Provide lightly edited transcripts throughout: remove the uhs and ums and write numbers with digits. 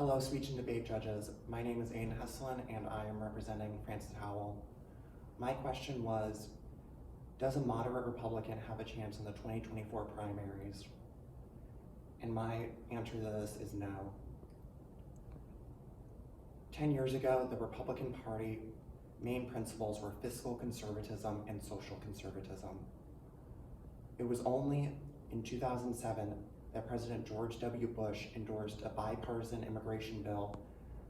Hello, speech and debate judges. My name is Aiden Heslin and I am representing Francis Howell. My question was, does a moderate Republican have a chance in the 2024 primaries? And my answer to this is no. 10 years ago, the Republican Party main principles were fiscal conservatism and social conservatism. It was only in 2007 that President George W. Bush endorsed a bipartisan immigration bill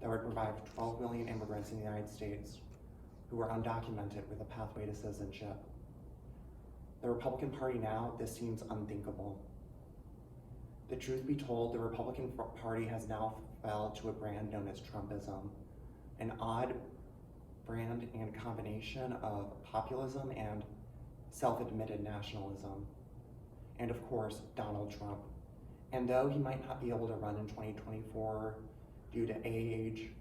that would provide 12 million immigrants in the United States who were undocumented with a pathway to citizenship. The Republican Party now, this seems unthinkable. The truth be told, the Republican Party has now fell to a brand known as Trumpism, an odd brand and combination of populism and self-admitted nationalism, and of course, Donald Trump. And though he might not be able to run in 2024 due to age,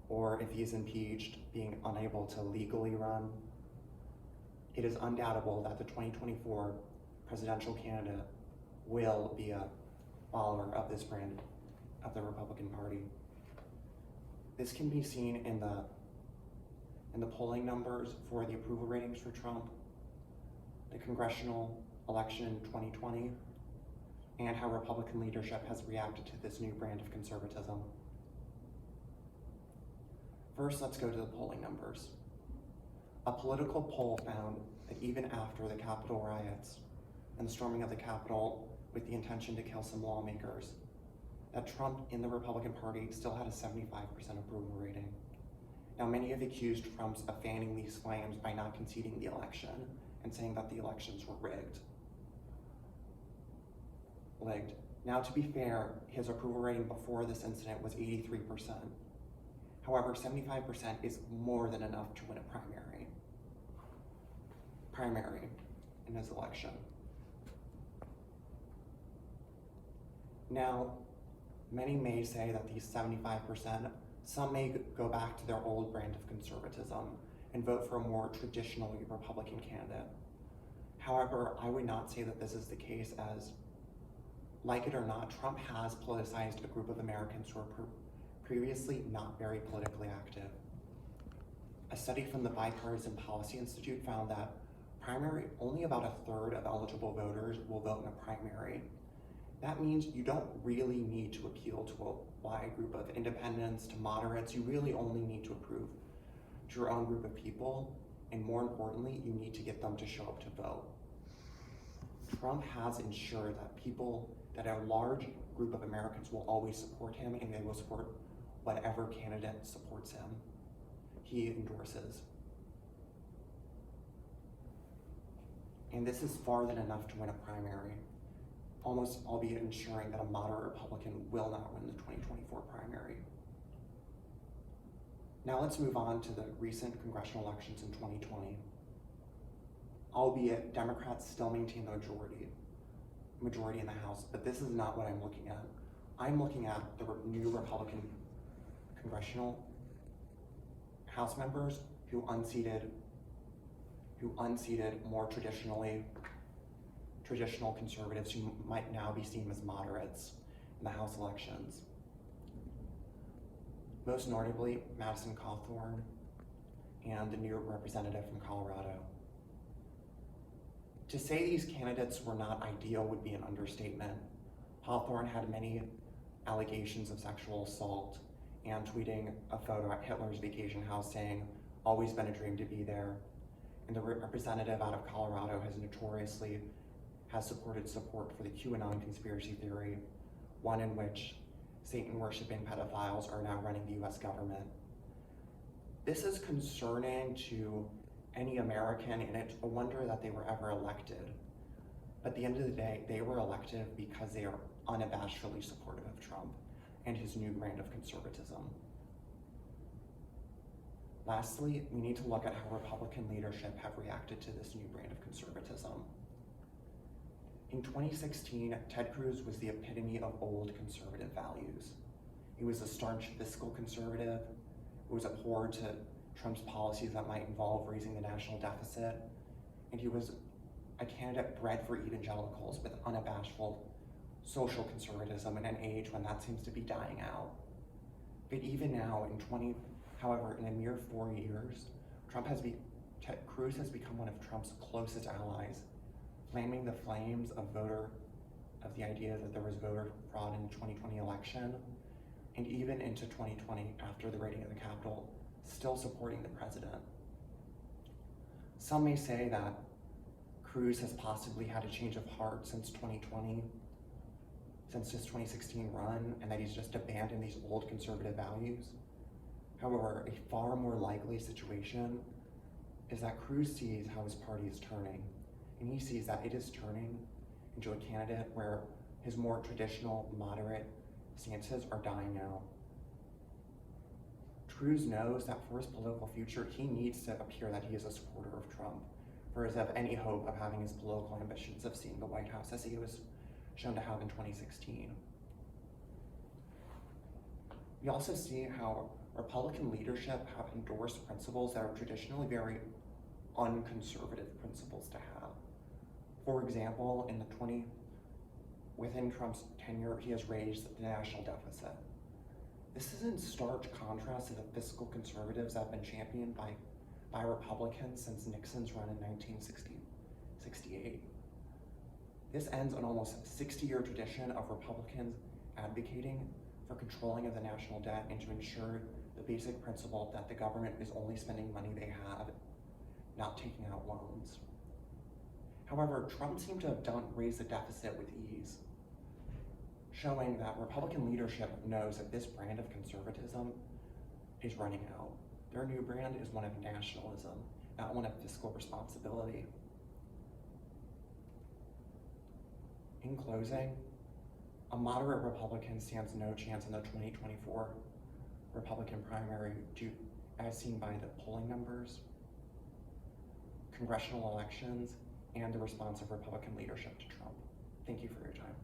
or if he's impeached, being unable to legally run, it is undoubtable that the 2024 presidential candidate will be a follower of this brand of the Republican Party. This can be seen in the polling numbers for the approval ratings for Trump, the congressional election in 2020, and how Republican leadership has reacted to this new brand of conservatism. First, let's go to the polling numbers. A political poll found that even after the Capitol riots and the storming of the Capitol with the intention to kill some lawmakers, that Trump in the Republican Party still had a 75% approval rating. Now, many have accused Trump of fanning these flames by not conceding the election and saying that the elections were rigged. Now, to be fair, his approval rating before this incident was 83%. However, 75% is more than enough to win a primary in his election. Now, many may say that these 75%, some may go back to their old brand of conservatism and vote for a more traditional Republican candidate. However, I would not say that this is the case, as, like it or not, Trump has politicized a group of Americans who were previously not very politically active. A study from the Bipartisan Policy Institute found that only about a third of eligible voters will vote in a primary. That means you don't really need to appeal to a wide group of independents, to moderates. You really only need to approve to your own group of people, and more importantly, you need to get them to show up to vote. Trump has ensured that a large group of Americans will always support him, and they will support whatever candidate supports him, he endorses. And this is far than enough to win a primary, almost albeit ensuring that a moderate Republican will not win the 2024 primary. Now let's move on to the recent congressional elections in 2020. Albeit Democrats still maintain the majority in the House, but this is not what I'm looking at. I'm looking at the new Republican congressional House members who unseated more traditional conservatives who might now be seen as moderates in the House elections. Most notably, Madison Cawthorn and the new representative from Colorado. To say these candidates were not ideal would be an understatement. Cawthorn had many allegations of sexual assault and tweeting a photo at Hitler's vacation house saying, "Always been a dream to be there." And the representative out of Colorado has supported support for the QAnon conspiracy theory, one in which Satan-worshiping pedophiles are now running the US government. This is concerning to any American, and it's a wonder that they were ever elected. But at the end of the day, they were elected because they are unabashedly supportive of Trump and his new brand of conservatism. Lastly, we need to look at how Republican leadership have reacted to this new brand of conservatism. In 2016, Ted Cruz was the epitome of old conservative values. He was a staunch fiscal conservative who was abhorred to Trump's policies that might involve raising the national deficit, and he was a candidate bred for evangelicals with unabashed social conservatism in an age when that seems to be dying out. But even now, however, in a mere 4 years, Cruz has become one of Trump's closest allies, flaming the flames of the idea that there was voter fraud in the 2020 election, and even into 2020 after the raiding of the Capitol, still supporting the president. Some may say that Cruz has possibly had a change of heart since 2020, since his 2016 run, and that he's just abandoned these old conservative values. However, a far more likely situation is that Cruz sees how his party is turning, and he sees that it is turning into a candidate where his more traditional, moderate stances are dying out. Cruz knows that for his political future, he needs to appear that he is a supporter of Trump, for his have any hope of having his political ambitions of seeing the White House as he was shown to have in 2016. We also see how Republican leadership have endorsed principles that are traditionally very unconservative principles to have. For example, within Trump's tenure, he has raised the national deficit. This is in stark contrast to the fiscal conservatives that have been championed by Republicans since Nixon's run in 1968. This ends an almost 60-year tradition of Republicans advocating for controlling of the national debt and to ensure the basic principle that the government is only spending money they have, not taking out loans. However, Trump seemed to have raised the deficit with ease, showing that Republican leadership knows that this brand of conservatism is running out. Their new brand is one of nationalism, not one of fiscal responsibility. In closing, a moderate Republican stands no chance in the 2024 Republican primary as seen by the polling numbers, congressional elections, and the response of Republican leadership to Trump. Thank you for your time.